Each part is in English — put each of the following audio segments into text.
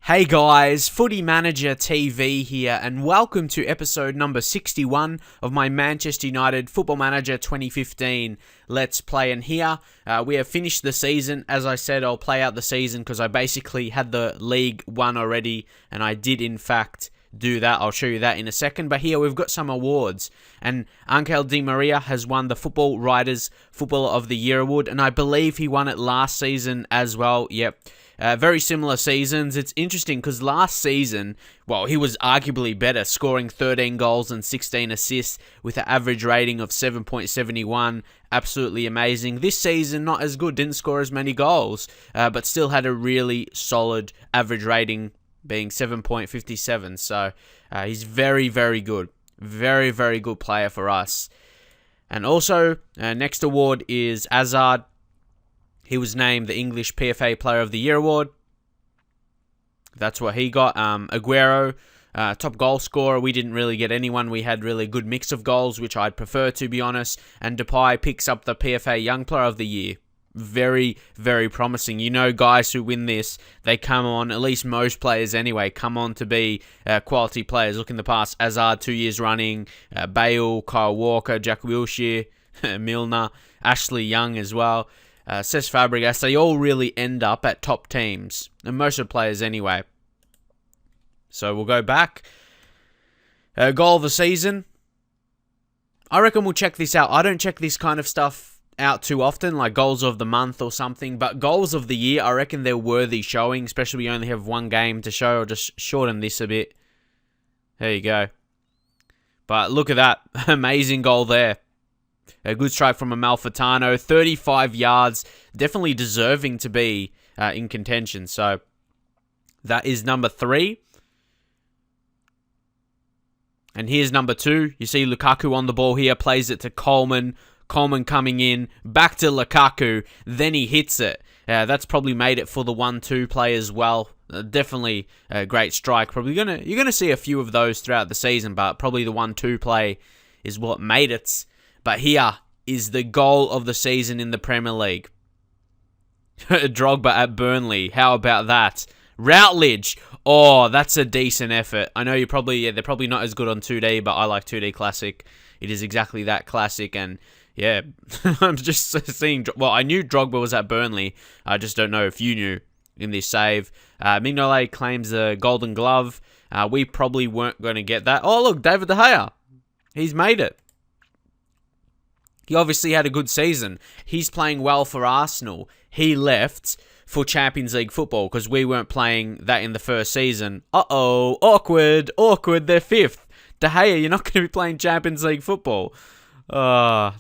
Hey guys, Footy Manager TV here, and welcome to episode number 61 of my Manchester United Football Manager 2015 Let's Play. And here, we have finished the season. As I said, I'll play out the season because I basically had the League won already, and I did in fact do that. I'll show you that in a second. But here we've got some awards, and Angel Di Maria has won the Football Writers Footballer of the Year award, and I believe he won it last season as well. Yep. Very similar seasons. It's interesting because last season, well, he was arguably better, scoring 13 goals and 16 assists with an average rating of 7.71. Absolutely amazing. This season, not as good, didn't score as many goals, but still had a really solid average rating, being 7.57. So he's very, very good. Very, very good player for us. And also, next award is Hazard. He was named the English PFA Player of the Year award. That's what he got. Aguero, top goal scorer. We didn't really get anyone. We had really good mix of goals, which I'd prefer, to be honest. And Depay picks up the PFA Young Player of the Year. Very, very promising. You know, guys who win this, they come on, at least most players anyway, come on to be quality players. Look in the past, Hazard 2 years running, Bale, Kyle Walker, Jack Wilshere, Milner, Ashley Young as well. Cesc Fabregas, they all really end up at top teams, and most of the players anyway. So we'll go back. Goal of the season. I reckon we'll check this out. I don't check this kind of stuff out too often, like goals of the month or something, but goals of the year, I reckon they're worthy showing, especially we only have one game to show. I'll just shorten this a bit. There you go. But look at that. Amazing goal there. A good strike from Amalfitano, 35 yards, definitely deserving to be in contention. So that is number 3. And here's number 2. You see Lukaku on the ball here, plays it to Coleman. Coleman coming in, back to Lukaku, then he hits it. That's probably made it for the 1-2 play as well. Definitely a great strike. You're gonna see a few of those throughout the season, but probably the 1-2 play is what made it. But here is the goal of the season in the Premier League. Drogba at Burnley. How about that? Routledge. Oh, that's a decent effort. I know they're probably not as good on 2D, but I like 2D Classic. It is exactly that classic, and yeah, I'm just seeing. Well, I knew Drogba was at Burnley. I just don't know if you knew in this save. Mignolet claims the Golden Glove. We probably weren't going to get that. Oh, look, David De Gea. He's made it. He obviously had a good season. He's playing well for Arsenal. He left for Champions League football because we weren't playing that in the first season. Uh-oh, awkward, they're 5th. De Gea, you're not going to be playing Champions League football.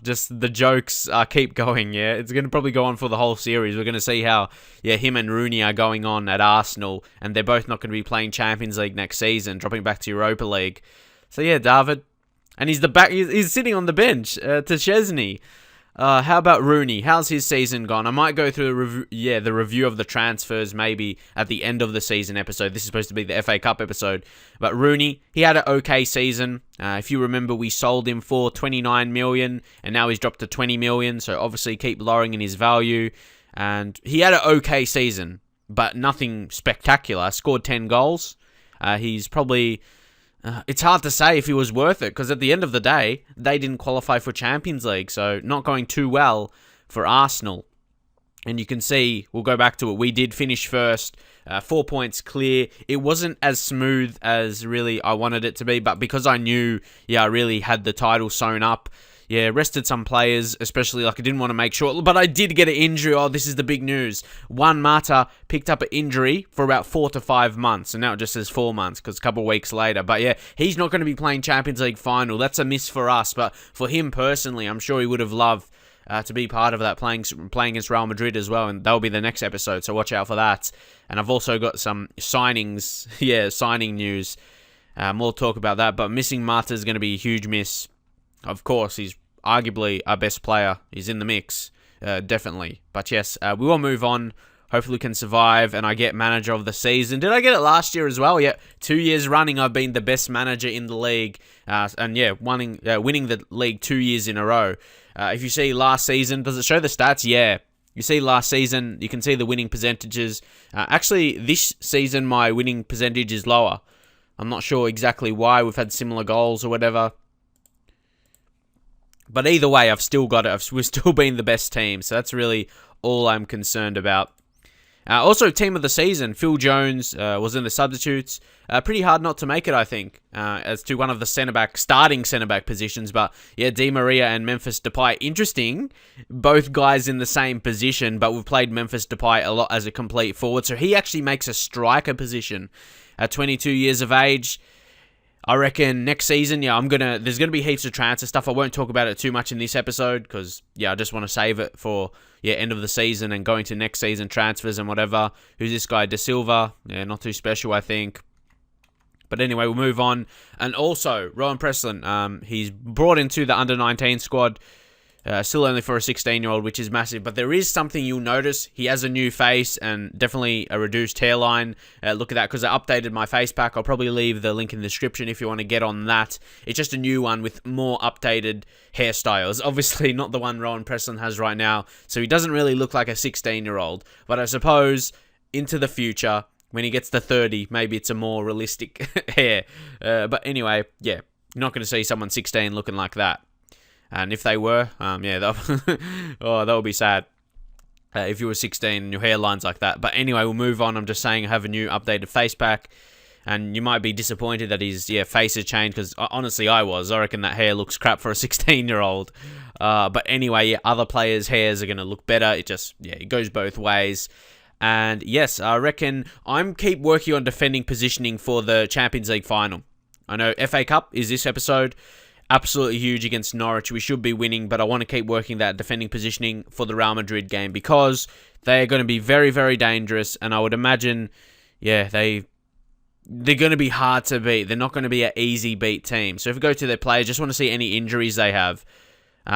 Just the jokes keep going, yeah. It's going to probably go on for the whole series. We're going to see how, him and Rooney are going on at Arsenal, and they're both not going to be playing Champions League next season, dropping back to Europa League. So yeah, David. And he's sitting on the bench to Chesney. How about Rooney? How's his season gone? I might go through the review of the transfers maybe at the end of the season episode. This is supposed to be the FA Cup episode. But Rooney, he had an okay season. If you remember, we sold him for 29 million, and now he's dropped to 20 million. So obviously keep lowering in his value. And he had an okay season, but nothing spectacular. Scored 10 goals. He's probably... it's hard to say if he was worth it, because at the end of the day, they didn't qualify for Champions League, so not going too well for Arsenal. And you can see, we'll go back to it, we did finish first, 4 points clear. It wasn't as smooth as really I wanted it to be, but because I knew, I really had the title sewn up, rested some players, especially I didn't want to make sure, but I did get an injury. Oh, this is the big news. Juan Mata picked up an injury for about 4 to 5 months, and now it just says 4 months because a couple of weeks later. But he's not going to be playing Champions League final. That's a miss for us, but for him personally, I'm sure he would have loved to be part of that, playing against Real Madrid as well, and that'll be the next episode, so watch out for that. And I've also got some signings, signing news. More talk about that, but missing Mata is going to be a huge miss. Of course, he's arguably our best player. He's in the mix, definitely. But yes, we will move on. Hopefully we can survive, and I get manager of the season. Did I get it last year as well? Yeah, 2 years running I've been the best manager in the league. Winning the league 2 years in a row. If you see last season, does it show the stats? Yeah. You see last season, you can see the winning percentages. Actually, this season, my winning percentage is lower. I'm not sure exactly why. We've had similar goals or whatever. But either way, I've still got it. We've still been the best team. So that's really all I'm concerned about. Also, team of the season, Phil Jones was in the substitutes. Pretty hard not to make it, I think, as to one of the starting centre-back positions. But yeah, Di Maria and Memphis Depay, interesting. Both guys in the same position, but we've played Memphis Depay a lot as a complete forward. So he actually makes a striker position at 22 years of age. I reckon next season, there's gonna be heaps of transfer stuff. I won't talk about it too much in this episode because I just want to save it for end of the season and going to next season transfers and whatever. Who's this guy? De Silva? Yeah, not too special, I think. But anyway, we'll move on. And also, Rowan Presslin, he's brought into the under-19 squad. Still only for a 16-year-old, which is massive. But there is something you'll notice. He has a new face and definitely a reduced hairline. Look at that, because I updated my face pack. I'll probably leave the link in the description if you want to get on that. It's just a new one with more updated hairstyles. Obviously not the one Rowan Presslin has right now. So he doesn't really look like a 16-year-old. But I suppose into the future, when he gets to 30, maybe it's a more realistic hair. But anyway, yeah, you're not going to see someone 16 looking like that. And if they were, that would be sad. If you were 16 and your hairline's like that. But anyway, we'll move on. I'm just saying I have a new updated face pack. And you might be disappointed that his face has changed. Because honestly, I reckon that hair looks crap for a 16-year-old. But anyway, other players' hairs are going to look better. It just, it goes both ways. And yes, I reckon I'm keep working on defending positioning for the Champions League final. I know FA Cup is this episode. Absolutely huge against Norwich. We should be winning, but I want to keep working that defending positioning for the Real Madrid game because they're going to be very, very dangerous. And I would imagine, they're going to be hard to beat. They're not going to be an easy beat team. So if we go to their players, just want to see any injuries they have.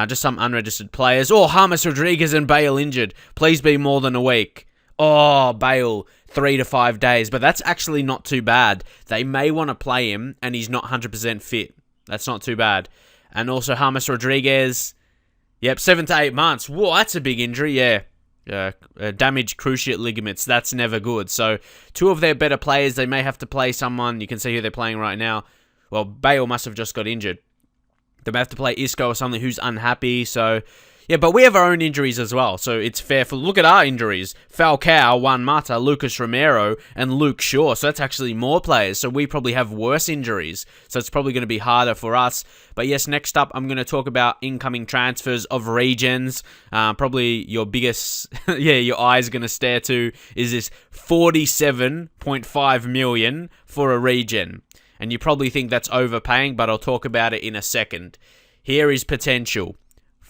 Just some unregistered players. Oh, James Rodriguez and Bale injured. Please be more than a week. Oh, Bale, 3 to 5 days. But that's actually not too bad. They may want to play him and he's not 100% fit. That's not too bad. And also James Rodriguez. 7 to 8 months. Whoa, that's a big injury. Damaged cruciate ligaments. That's never good. So, two of their better players, they may have to play someone. You can see who they're playing right now. Well, Bale must have just got injured. They may have to play Isco or something who's unhappy. So, but we have our own injuries as well. So, it's fair for... Look at our injuries. Falcao, Juan Mata, Lucas Romero, and Luke Shaw. So, that's actually more players. So, we probably have worse injuries. So, it's probably going to be harder for us. But yes, next up, I'm going to talk about incoming transfers of regions. Probably your biggest... your eyes going to stare to is this 47.5 million for a region. And you probably think that's overpaying, but I'll talk about it in a second. Here is potential.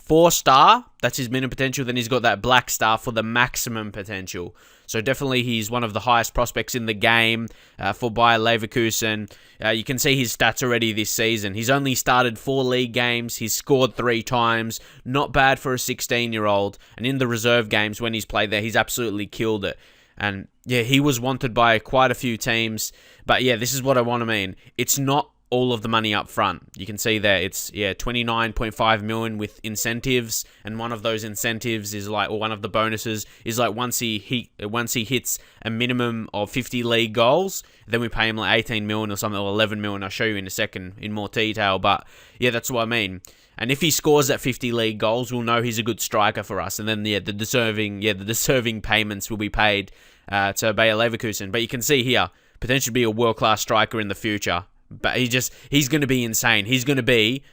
4-star, that's his minimum potential. Then he's got that black star for the maximum potential. So definitely he's one of the highest prospects in the game for Bayer Leverkusen. You can see his stats already this season. He's only started 4 league games. He's scored 3 times. Not bad for a 16-year-old. And in the reserve games when he's played there, he's absolutely killed it. And he was wanted by quite a few teams. But this is what I want to mean. It's not all of the money up front. You can see there it's 29.5 million with incentives, and one of those incentives is one of the bonuses is once he hits a minimum of 50 league goals, then we pay him 18 million or something, or 11 million. I'll show you in a second in more detail, but that's what I mean. And if he scores that 50 league goals, we'll know he's a good striker for us, and then the deserving payments will be paid to Bayer Leverkusen. But you can see here, potentially be a world-class striker in the future. But he's going to be insane. He's going to be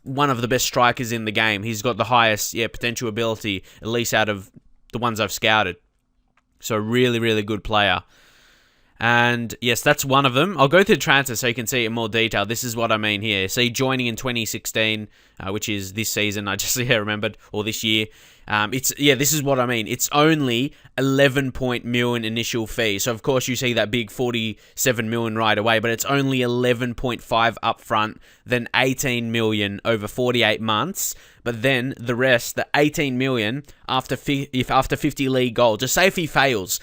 one of the best strikers in the game. He's got the highest potential ability, at least out of the ones I've scouted. So really, really good player. And yes, that's one of them. I'll go through the transfer so you can see it in more detail. This is what I mean here. See, joining in 2016, which is this season, I just remembered, or this year. This is what I mean. It's only 11 million initial fee. So of course you see that big 47 million right away, but it's only 11.5 up front, then 18 million over 48 months. But then the rest, the 18 million after 50 league goals. Just say if he fails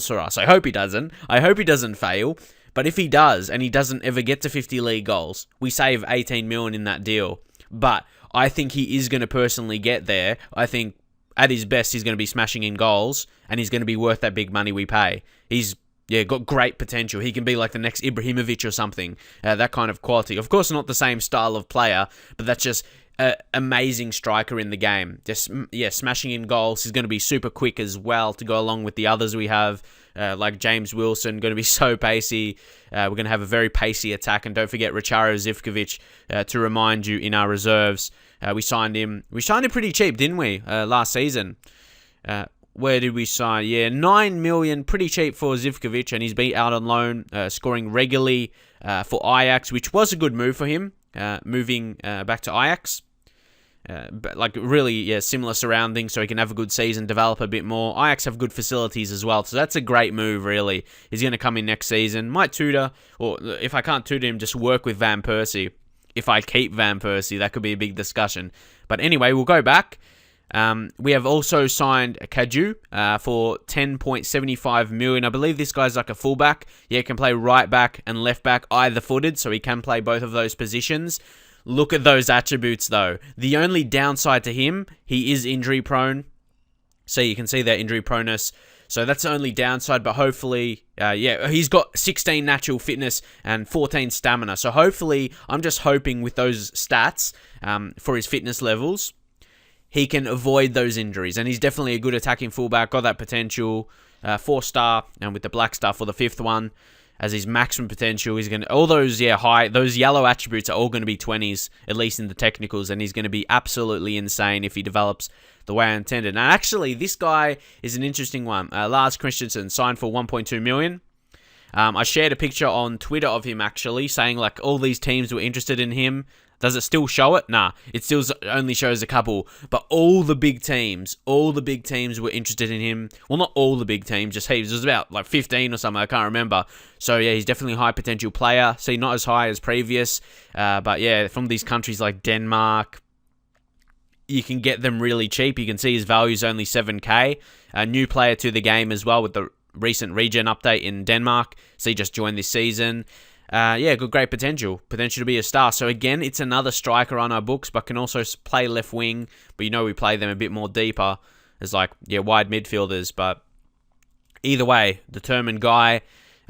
for us. I hope he doesn't. I hope he doesn't fail. But if he does, and he doesn't ever get to 50 league goals, we save 18 million in that deal. But I think he is going to personally get there. I think at his best, he's going to be smashing in goals, and he's going to be worth that big money we pay. He's got great potential. He can be like the next Ibrahimovic or something, that kind of quality. Of course, not the same style of player, but that's just an amazing striker in the game. Just, smashing in goals. He's going to be super quick as well to go along with the others we have, like James Wilson, going to be so pacey. We're going to have a very pacey attack, and don't forget Richaro Zivkovic, to remind you, in our reserves. We signed him pretty cheap, didn't we, last season? Where did we sign? Yeah, 9 million, pretty cheap for Zivkovic, and he's been out on loan, scoring regularly for Ajax, which was a good move for him, moving back to Ajax. But like really, similar surroundings, so he can have a good season, develop a bit more. Ajax have good facilities as well, so that's a great move, really. He's going to come in next season. Might tutor, or if I can't tutor him, just work with Van Persie. If I keep Van Persie, that could be a big discussion. But anyway, we'll go back. We have also signed Kaju for 10.75 million. I believe this guy's like a fullback. Yeah, he can play right back and left back, either footed, so he can play both of those positions. Look at those attributes, though. The only downside to him, he is injury prone. So you can see that injury proneness. So that's the only downside, but hopefully, he's got 16 natural fitness and 14 stamina. So hopefully, I'm just hoping with those stats for his fitness levels, he can avoid those injuries. And he's definitely a good attacking fullback, got that potential, 4-star, and with the black star for the 5th one, as his maximum potential, he's going to, all those, those yellow attributes are all going to be 20s, at least in the technicals, and he's going to be absolutely insane if he develops the way I intended. And actually, this guy is an interesting one. Lars Christensen signed for 1.2 million. I shared a picture on Twitter of him, actually, saying like all these teams were interested in him. Does it still show it? Nah, it still only shows a couple. But all the big teams were interested in him. Well, not all the big teams, just heaps. It was about like 15 or something, I can't remember. So yeah, he's definitely a high potential player. See, not as high as previous. But yeah, from these countries like Denmark, you can get them really cheap. You can see his value is only 7k. A new player to the game as well with the recent regen update in Denmark. So he just joined this season. Great potential to be a star. So again, it's another striker on our books, but can also play left wing. But we play them a bit more deeper as wide midfielders. But either way, determined guy.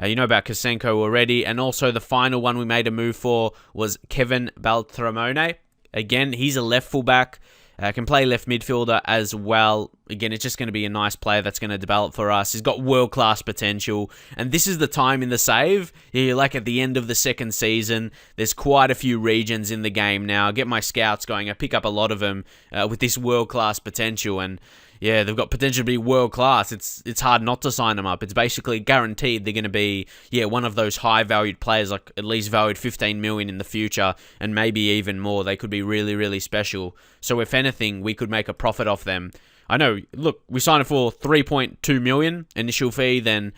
You know about Kosenko already. And also the final one we made a move for was Kevin Baltramone. Again, he's a left fullback. Can play left midfielder as well. Again, it's just going to be a nice player that's going to develop for us. He's got world-class potential. And this is the time in the save. Like at the end of the second season, there's quite a few regions in the game now. I get my scouts going. I pick up a lot of them with this world-class potential. And yeah, they've got potential to be world-class. It's hard not to sign them up. It's basically guaranteed they're going to be, one of those high-valued players, like at least valued 15 million in the future, and maybe even more. They could be really, really special. So if anything, we could make a profit off them. I know, look, we signed it for 3.2 million initial fee, then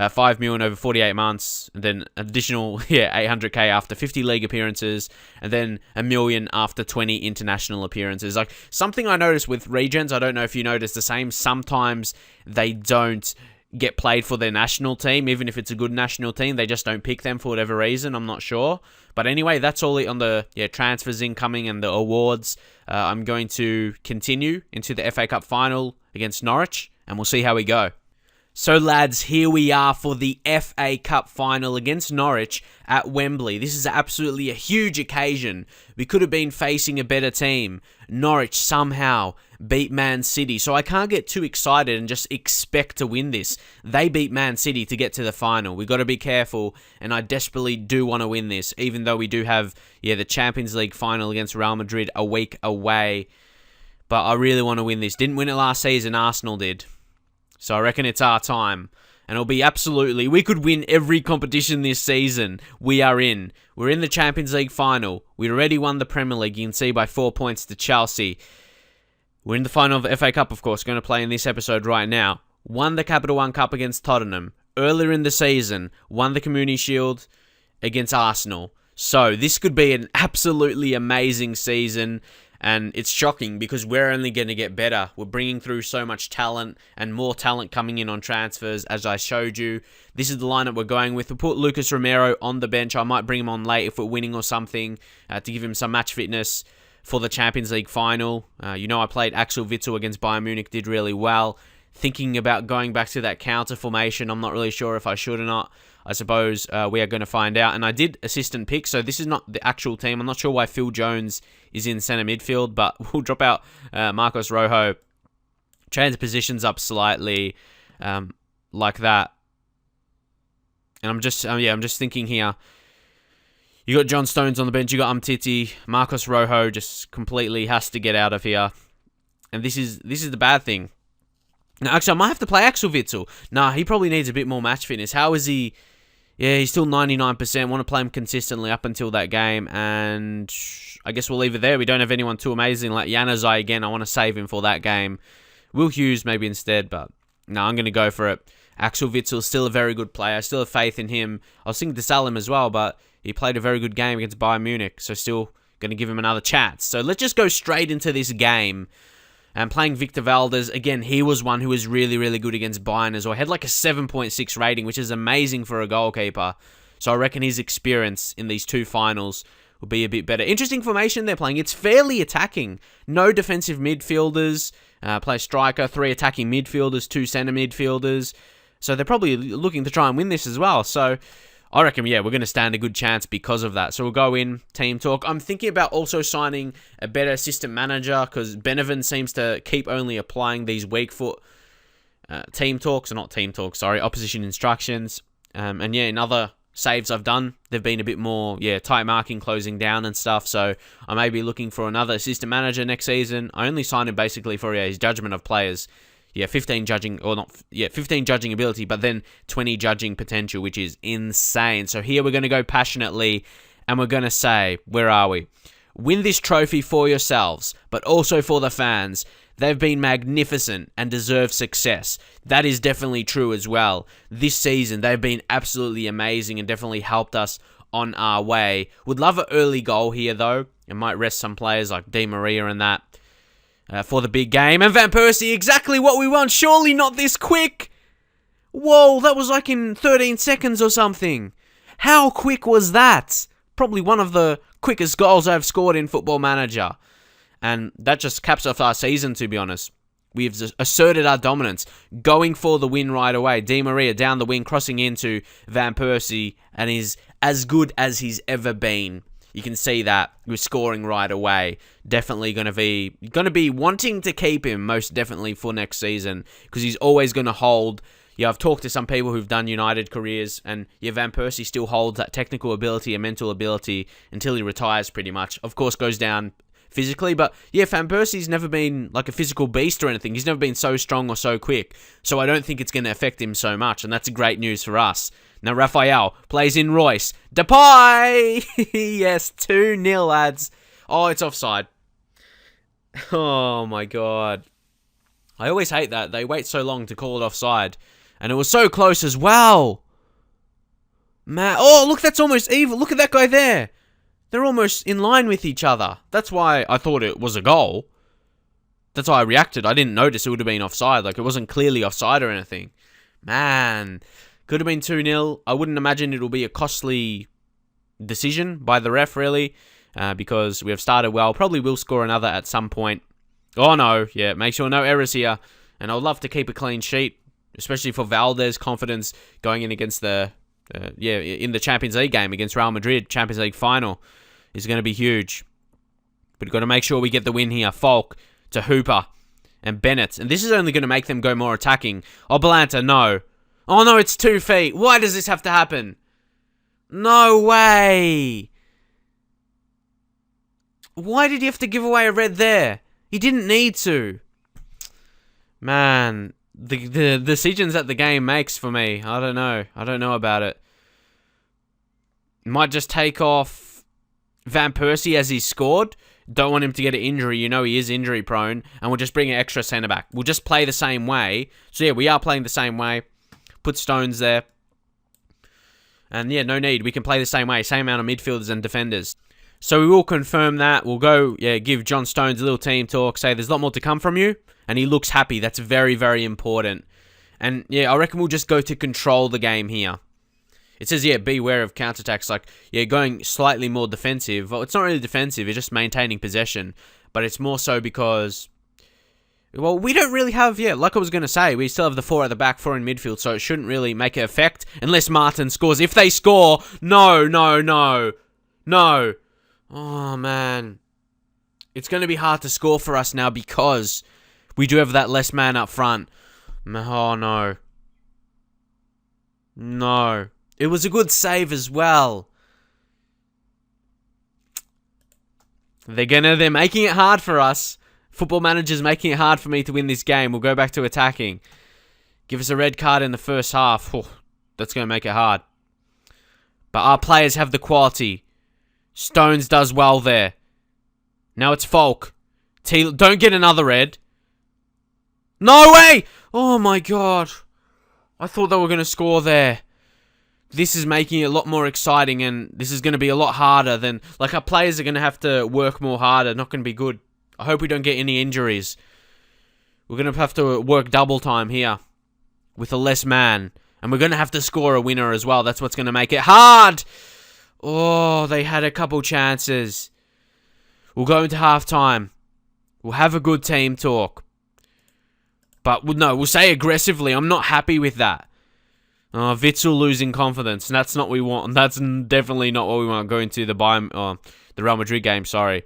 5 million over 48 months, and then additional 800k after 50 league appearances, and then $1 million after 20 international appearances. Like something I noticed with regens, I don't know if you noticed the same, sometimes they don't get played for their national team, even if it's a good national team, they just don't pick them for whatever reason, I'm not sure. But anyway, that's all on the transfers incoming and the awards. I'm going to continue into the FA Cup final against Norwich, and we'll see how we go. So lads, here we are for the FA Cup final against Norwich at Wembley. This is absolutely a huge occasion. We could have been facing a better team. Norwich somehow beat Man City, so I can't get too excited and just expect to win this. They beat Man City to get to the final. We've got to be careful, and I desperately do want to win this, even though we do have the Champions League final against Real Madrid a week away. But I really want to win this. Didn't win it last season, Arsenal did. So I reckon it's our time. And it'll be absolutely... We could win every competition this season. We are in. We're in the Champions League final. We already won the Premier League. You can see by 4 points to Chelsea. We're in the final of the FA Cup, of course. Going to play in this episode right now. Won the Capital One Cup against Tottenham. Earlier in the season, won the Community Shield against Arsenal. So this could be an absolutely amazing season. And it's shocking because we're only going to get better. We're bringing through so much talent and more talent coming in on transfers, as I showed you. This is the lineup we're going with. We'll put Lucas Romero on the bench. I might bring him on late if we're winning or something to give him some match fitness. for the Champions League final. I played Axel Witsel against Bayern Munich, did really well. Thinking about going back to that counter formation. I'm not really sure if I should or not. I suppose we are going to find out. And I did assistant pick, so this is not the actual team. I'm not sure why Phil Jones is in centre midfield, but we'll drop out Marcos Rojo. Change positions up slightly, like that. And I'm just thinking here. You got John Stones on the bench. You got Umtiti. Marcos Rojo just completely has to get out of here. And this is the bad thing. Now, actually, I might have to play Axel Witsel. Nah, he probably needs a bit more match fitness. How is he? Yeah, he's still 99%. Want to play him consistently up until that game. And I guess we'll leave it there. We don't have anyone too amazing like Januzaj again. I want to save him for that game. Will Hughes maybe instead, but no, I'm going to go for it. Axel Witsel, still a very good player. I still have faith in him. I was thinking to sell him as well, but he played a very good game against Bayern Munich, so still going to give him another chance. So let's just go straight into this game. And playing Victor Valdez, again, he was one who was really, really good against Bayern as well. He had like a 7.6 rating, which is amazing for a goalkeeper. So I reckon his experience in these two finals will be a bit better. Interesting formation they're playing. It's fairly attacking. No defensive midfielders. Play striker, 3 attacking midfielders, 2 centre midfielders. So they're probably looking to try and win this as well. So I reckon, we're going to stand a good chance because of that. So we'll go in, team talk. I'm thinking about also signing a better assistant manager because Beneven seems to keep only applying these weak foot opposition instructions. In other saves I've done, they've been a bit more, tight marking, closing down and stuff. So I may be looking for another assistant manager next season. I only signed him basically for his judgment of players. 15 judging ability, but then 20 judging potential, which is insane. So here we're going to go passionately, and we're going to say, where are we? Win this trophy for yourselves, but also for the fans. They've been magnificent and deserve success. That is definitely true as well. This season, they've been absolutely amazing and definitely helped us on our way. Would love an early goal here, though. It might rest some players like Di Maria and that. For the big game. And Van Persie, exactly what we want. Surely not this quick. Whoa, that was like in 13 seconds or something. How quick was that? Probably one of the quickest goals I've scored in Football Manager. And that just caps off our season, to be honest. We've asserted our dominance, going for the win right away. Di Maria down the wing, crossing into Van Persie, and is as good as he's ever been. You can see that we're scoring right away. Definitely going to be wanting to keep him most definitely for next season because he's always going to hold. I've talked to some people who've done United careers, and Van Persie still holds that technical ability and mental ability until he retires pretty much. Of course, goes down physically, but Van Persie's never been like a physical beast or anything. He's never been so strong or so quick, so I don't think it's going to affect him so much, and that's great news for us. Now Raphael plays in Royce. Depay! Yes, 2-0, lads. Oh, it's offside. Oh, my God. I always hate that. They wait so long to call it offside. And it was so close as well. Man. Oh, look, that's almost even. Look at that guy there. They're almost in line with each other. That's why I thought it was a goal. That's why I reacted. I didn't notice it would have been offside. Like, it wasn't clearly offside or anything. Man. Could have been 2-0. I wouldn't imagine it'll be a costly decision by the ref, really, because we have started well. Probably will score another at some point. Oh, no. Yeah, make sure no errors here. And I would love to keep a clean sheet, especially for Valdez' confidence going in against in the Champions League game against Real Madrid. Champions League final is going to be huge. But we've got to make sure we get the win here. Falk to Hooper and Bennett. And this is only going to make them go more attacking. Oh, Belanta, no. Oh, no, it's 2 feet. Why does this have to happen? No way. Why did he have to give away a red there? He didn't need to. Man, the decisions that the game makes for me, I don't know. I don't know about it. Might just take off Van Persie as he scored. Don't want him to get an injury. He is injury prone. And we'll just bring an extra centre back. We'll just play the same way. So, we are playing the same way. Put Stones there. And no need. We can play the same way. Same amount of midfielders and defenders. So we will confirm that. We'll go, give John Stones a little team talk. Say there's a lot more to come from you. And he looks happy. That's very, very important. And I reckon we'll just go to control the game here. It says, yeah, beware of counterattacks. Like, yeah, going slightly more defensive. Well, it's not really defensive. It's just maintaining possession. But it's more so because... Well, we don't really have... Yeah, like I was going to say, we still have the 4 at the back, 4 in midfield. So it shouldn't really make an effect. Unless Martin scores. If they score... No. No. Oh, man. It's going to be hard to score for us now because we do have that less man up front. Oh, no. No. It was a good save as well. They're making it hard for us. Football Manager's making it hard for me to win this game. We'll go back to attacking. Give us a red card in the first half. Oh, that's going to make it hard. But our players have the quality. Stones does well there. Now it's Falk. Don't get another red. No way! Oh my god. I thought they were going to score there. This is making it a lot more exciting, and this is going to be a lot harder than... Like, our players are going to have to work more harder. Not going to be good. I hope we don't get any injuries. We're going to have to work double time here with a less man. And we're going to have to score a winner as well. That's what's going to make it hard. Oh, they had a couple chances. We'll go into halftime. We'll have a good team talk. But no, we'll say aggressively. I'm not happy with that. Witsel losing confidence. That's not what we want. That's definitely not what we want going to the Real Madrid game. Sorry.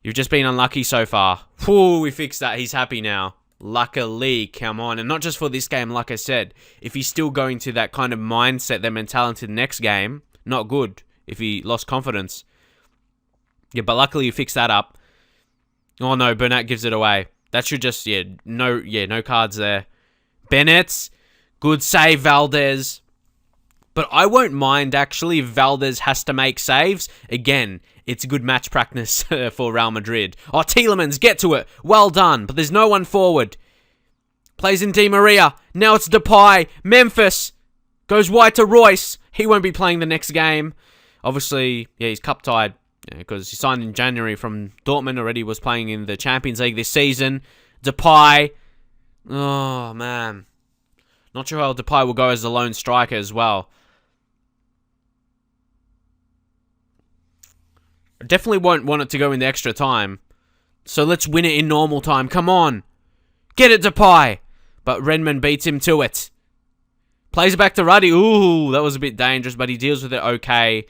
You've just been unlucky so far. Whew, we fixed that. He's happy now. Luckily, come on. And not just for this game, like I said. If he's still going to that kind of mindset, that mentality to the next game, not good. If he lost confidence. Yeah, but luckily you fixed that up. Oh no, Bernat gives it away. That should just, no cards there. Bennett, good save, Valdez. But I won't mind, actually, if Valdez has to make saves. Again, it's good match practice for Real Madrid. Oh, Tielemans, get to it. Well done, but there's no one forward. Plays in Di Maria. Now it's Depay. Memphis goes wide to Royce. He won't be playing the next game. Obviously, yeah, he's cup-tied. Because he signed in January from Dortmund, already was playing in the Champions League this season. Depay. Oh, man. Not sure how Depay will go as the lone striker as well. I definitely won't want it to go in the extra time. So let's win it in normal time. Come on. Get it, Depay. But Redmond beats him to it. Plays it back to Ruddy. Ooh, that was a bit dangerous, but he deals with it okay.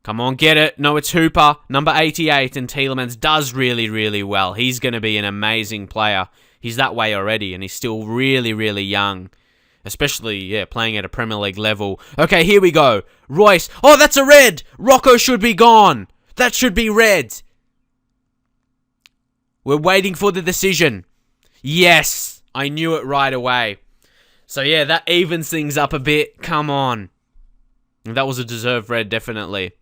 Come on, get it. No, it's Hooper, number 88, and Tielemans does really, really well. He's going to be an amazing player. He's that way already, and he's still really, really young. Especially, playing at a Premier League level. Okay, here we go. Royce. Oh, that's a red. Rocco should be gone. That should be red. We're waiting for the decision. Yes, I knew it right away. So, yeah, that evens things up a bit. Come on. That was a deserved red, definitely.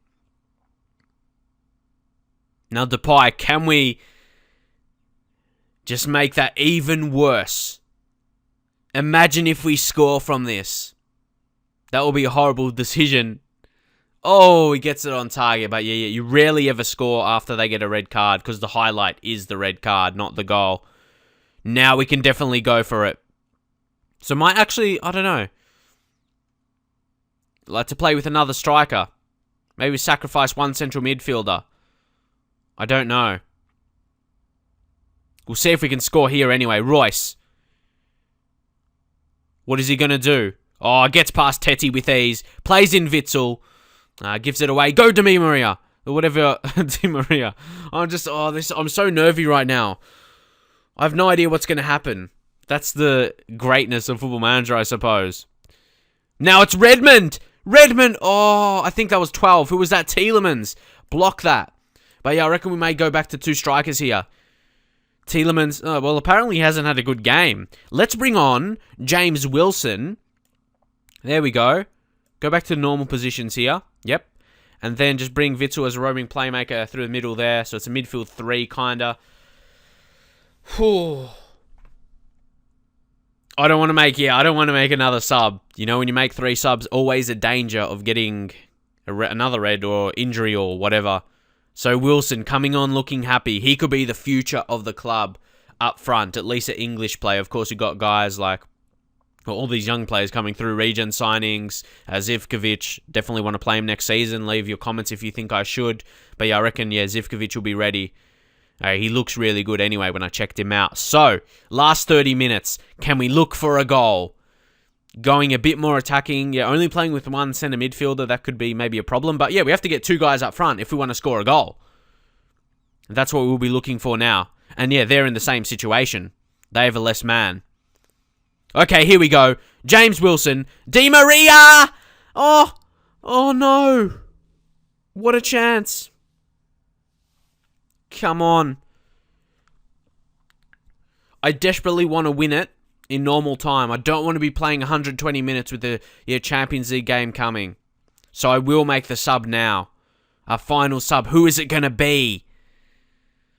Now, Depay, can we just make that even worse? Imagine if we score from this. That will be a horrible decision. Oh, he gets it on target. But yeah, you rarely ever score after they get a red card because the highlight is the red card, not the goal. Now we can definitely go for it. So might actually, I don't know. Like to play with another striker. Maybe sacrifice one central midfielder. I don't know. We'll see if we can score here anyway. Royce. What is he going to do? Oh, gets past Teti with ease. Plays in Witsel. Gives it away. Go Di Maria. Or whatever. Di Maria. I'm so nervy right now. I have no idea what's going to happen. That's the greatness of Football Manager, I suppose. Now it's Redmond. Redmond. Oh, I think that was 12. Who was that? Tielemans. Block that. But yeah, I reckon we may go back to 2 strikers here. Tielemans, well, apparently he hasn't had a good game. Let's bring on James Wilson. There we go. Go back to normal positions here. Yep. And then just bring Witsel as a roaming playmaker through the middle there. So it's a midfield 3, kinda. Whew. I don't want to make another sub. You know, when you make 3 subs, always a danger of getting another red or injury or whatever. So Wilson coming on looking happy. He could be the future of the club up front. At least an English player. Of course, you got guys like Well, all these young players coming through, regen signings, Zivkovic, definitely want to play him next season. Leave your comments if you think I should. But yeah, I reckon, Zivkovic will be ready. He looks really good anyway when I checked him out. So, last 30 minutes, can we look for a goal? Going a bit more attacking. Yeah, only playing with one centre midfielder, that could be maybe a problem. But yeah, we have to get 2 guys up front if we want to score a goal. That's what we'll be looking for now. And yeah, they're in the same situation. They have a less man. Okay, here we go. James Wilson. Di Maria! Oh no. What a chance. Come on. I desperately want to win it in normal time. I don't want to be playing 120 minutes with the Champions League game coming. So I will make the sub now. Our final sub. Who is it going to be?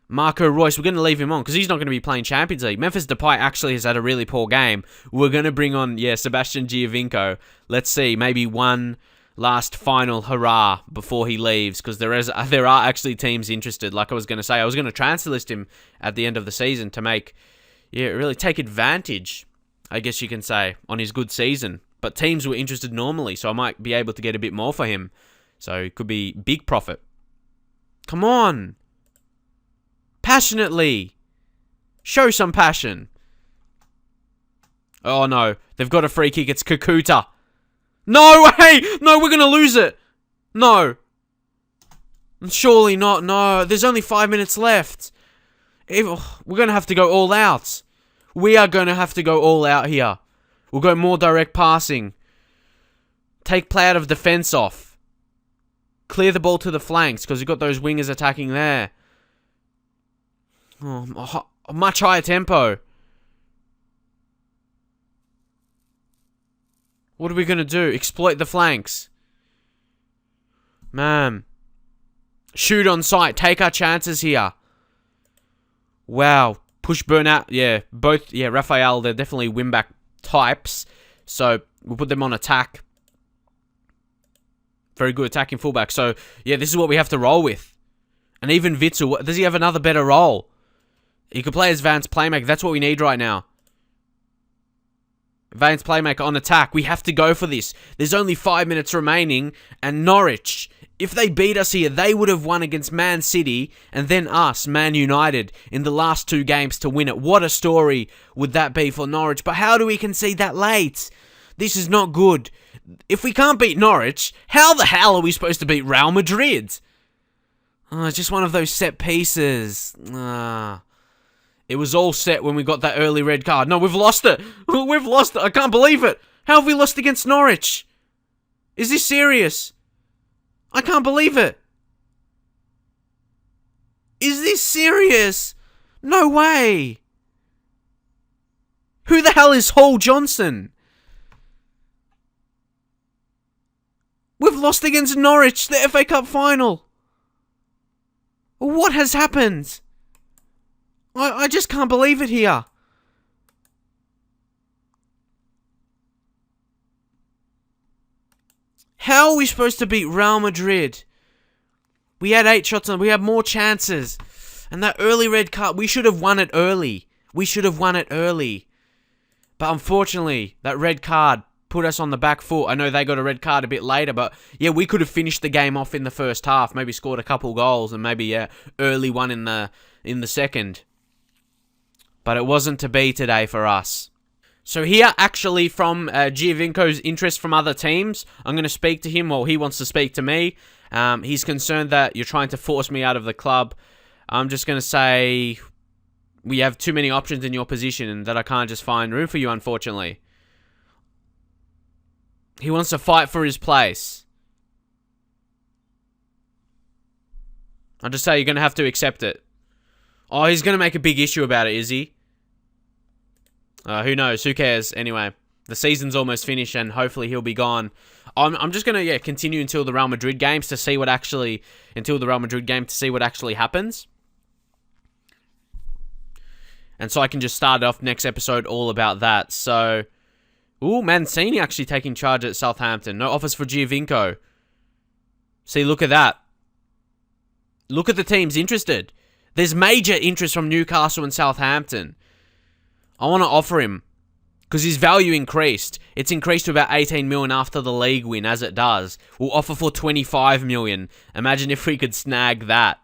Marco Reus, we're going to leave him on because he's not going to be playing Champions League. Memphis Depay actually has had a really poor game. We're going to bring on, Sebastian Giovinco. Let's see, maybe one last final hurrah before he leaves because there are actually teams interested. Like I was going to say, I was going to transfer list him at the end of the season to make, really take advantage, I guess you can say, on his good season. But teams were interested normally, so I might be able to get a bit more for him. So it could be big profit. Come on. Passionately. Show some passion. Oh no. They've got a free kick. It's Kakuta. No way! No, we're going to lose it. No. Surely not. No. There's only 5 minutes left. We're going to have to go all out. We are going to have to go all out here. We'll go more direct passing. Take play out of defense off. Clear the ball to the flanks because we've got those wingers attacking there. Oh, much higher tempo. What are we going to do? Exploit the flanks. Man. Shoot on sight. Take our chances here. Wow. Push burnout. Yeah. Both. Yeah. Raphael. They're definitely win-back types. So we'll put them on attack. Very good attacking fullback. So yeah, this is what we have to roll with. And even Witzel. Does he have another better role? He could play as Vance playmaker. That's what we need right now. Vance playmaker on attack. We have to go for this. There's only 5 minutes remaining. And Norwich, if they beat us here, they would have won against Man City and then us, Man United, in the last 2 games to win it. What a story would that be for Norwich. But how do we concede that late? This is not good. If we can't beat Norwich, how the hell are we supposed to beat Real Madrid? Oh, it's just one of those set pieces. It was all set when we got that early red card. No, we've lost it. We've lost it. I can't believe it. How have we lost against Norwich? Is this serious? I can't believe it. Is this serious? No way. Who the hell is Hall Johnson? We've lost against Norwich, the FA Cup final. What has happened? I just can't believe it here. How are we supposed to beat Real Madrid? We had 8 shots on. We had more chances. And that early red card, we should have won it early. But unfortunately, that red card put us on the back foot. I know they got a red card a bit later, but yeah, we could have finished the game off in the first half. Maybe scored a couple goals and maybe early one in the second. But it wasn't to be today for us. So here, actually, from Giovinco's interest from other teams, I'm going to speak to him, he wants to speak to me. He's concerned that you're trying to force me out of the club. I'm just going to say we have too many options in your position and that I can't just find room for you, unfortunately. He wants to fight for his place. I'll just say you're going to have to accept it. Oh, he's going to make a big issue about it, is he? Who knows? Who cares? Anyway, the season's almost finished and hopefully he'll be gone. I'm just going to continue until the Real Madrid games to see what actually happens. And so I can just start off next episode all about that. So, Mancini actually taking charge at Southampton. No offers for Giovinco. See, look at that. Look at the teams interested. There's major interest from Newcastle and Southampton. I want to offer him. Because his value increased. It's increased to about 18 million after the league win, as it does. We'll offer for 25 million. Imagine if we could snag that.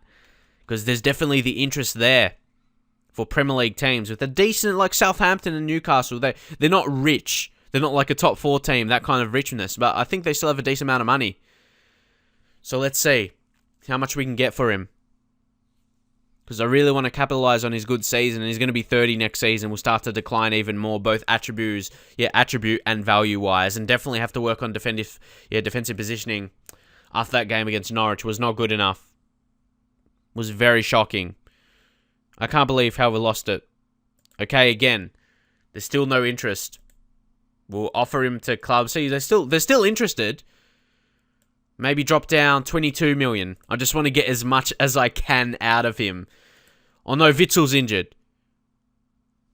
Because there's definitely the interest there for Premier League teams. With a decent, like Southampton and Newcastle, they're not rich. They're not like a top 4 team, that kind of richness. But I think they still have a decent amount of money. So let's see how much we can get for him. Because I really want to capitalize on his good season. And he's going to be 30 next season. We'll start to decline even more, both attribute and value-wise. And definitely have to work on defensive positioning after that game against Norwich. Was not good enough. Was very shocking. I can't believe how we lost it. Okay, again, there's still no interest. We'll offer him to clubs. See, they're still interested. Maybe drop down 22 million. I just want to get as much as I can out of him. Oh no, Witzel's injured.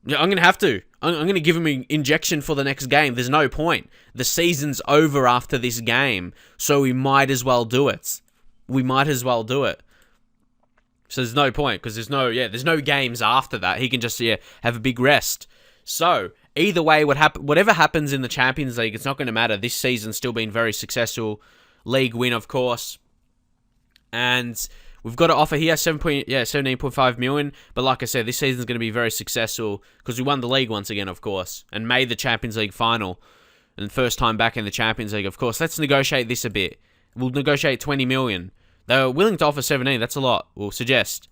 Yeah, I'm going to have to. I'm going to give him an injection for the next game. There's no point. The season's over after this game, so we might as well do it. So there's no point, because there's no games after that. He can just have a big rest. So either way, whatever happens in the Champions League, it's not going to matter. This season's still been very successful. League win, of course. And we've got to offer here 17.5 million. But like I said, this season's going to be very successful because we won the league once again, of course, and made the Champions League final. And first time back in the Champions League, of course. Let's negotiate this a bit. We'll negotiate 20 million. They were willing to offer 17. That's a lot. We'll suggest.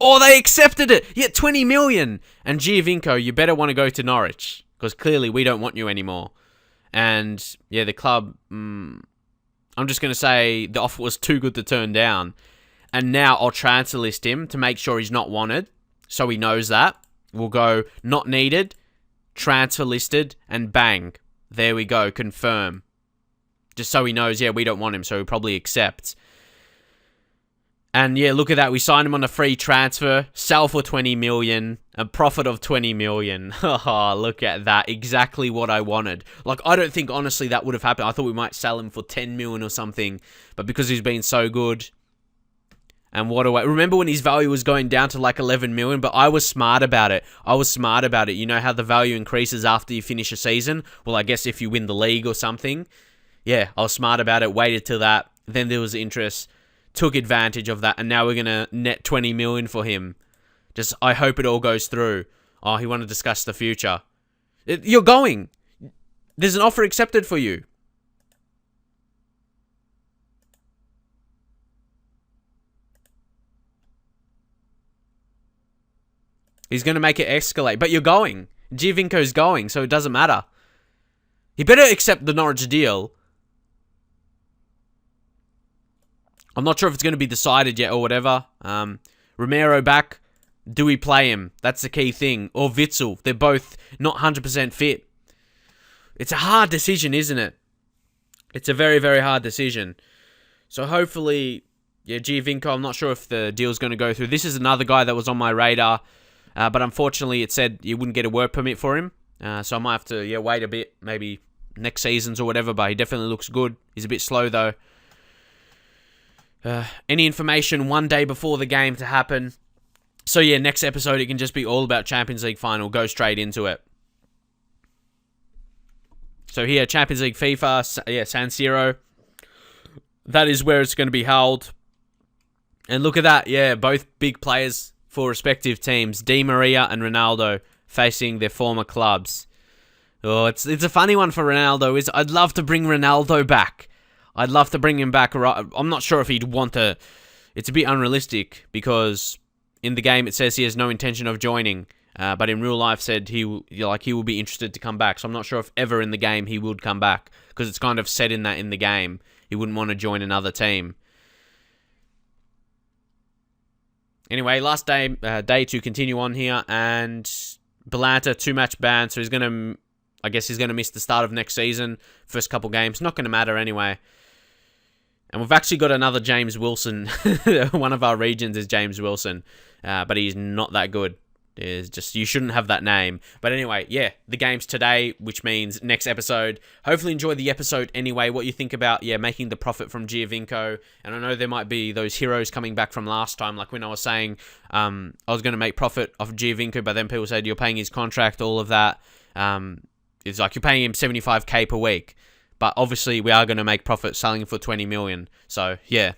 Oh, they accepted it. Yeah, 20 million. And Giovinco, you better want to go to Norwich, because clearly we don't want you anymore. And yeah, the club... I'm just going to say the offer was too good to turn down. And now I'll transfer list him to make sure he's not wanted. So he knows that. We'll go not needed, transfer listed, and bang. There we go, confirm. Just so he knows, we don't want him, so he'll probably accept. And yeah, look at that. We signed him on a free transfer. Sell for 20 million. A profit of 20 million. Oh, look at that. Exactly what I wanted. Like, I don't think, honestly, that would have happened. I thought we might sell him for 10 million or something. But because he's been so good. And remember when his value was going down to like 11 million? But I was smart about it. You know how the value increases after you finish a season? Well, I guess if you win the league or something. Yeah, I was smart about it. Waited till that. Then there was interest. Took advantage of that, and now we're going to net 20 million for him. Just, I hope it all goes through. Oh, he wanted to discuss the future. You're going. There's an offer accepted for you. He's going to make it escalate, but you're going. Giovinco's going, so it doesn't matter. He better accept the Norwich deal. I'm not sure if it's going to be decided yet or whatever. Romero back. Do we play him? That's the key thing. Or Witzel. They're both not 100% fit. It's a hard decision, isn't it? It's a very, very hard decision. So hopefully, Giovinco, I'm not sure if the deal's going to go through. This is another guy that was on my radar. But unfortunately, it said you wouldn't get a work permit for him. So I might have to wait a bit. Maybe next season's or whatever. But he definitely looks good. He's a bit slow, though. Any information one day before the game to happen. So yeah, next episode it can just be all about Champions League final. Go straight into it. So here, Champions League FIFA, San Siro. That is where it's going to be held. And look at that, both big players for respective teams. Di Maria and Ronaldo facing their former clubs. Oh, it's a funny one for Ronaldo. I'd love to bring Ronaldo back. I'd love to bring him back. I'm not sure if he'd want to. It's a bit unrealistic because in the game it says he has no intention of joining. But in real life said he will be interested to come back. So I'm not sure if ever in the game he would come back because it's kind of said in the game he wouldn't want to join another team. Anyway, last day to continue on here, and Belanta 2-match ban, so he's gonna miss the start of next season. First couple games, not gonna matter anyway. And we've actually got another James Wilson. One of our regions is James Wilson, but he's not that good. It's just, you shouldn't have that name. But anyway, the game's today, which means next episode. Hopefully enjoy the episode anyway. What you think about, making the profit from Giovinco. And I know there might be those heroes coming back from last time, like when I was saying I was going to make profit off Giovinco, but then people said you're paying his contract, all of that. It's like you're paying him 75k per week. But obviously, we are going to make profit selling him for 20 million. So, yeah,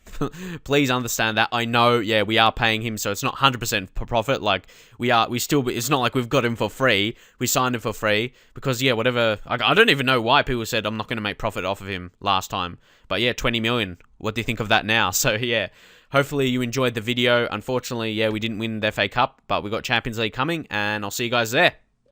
please understand that. I know, yeah, we are paying him, so it's not 100% per profit. Like, it's not like we've got him for free. We signed him for free because, yeah, whatever. I don't even know why people said I'm not going to make profit off of him last time. But, yeah, 20 million. What do you think of that now? So, yeah, hopefully you enjoyed the video. Unfortunately, yeah, we didn't win the FA Cup, but we got Champions League coming, and I'll see you guys there.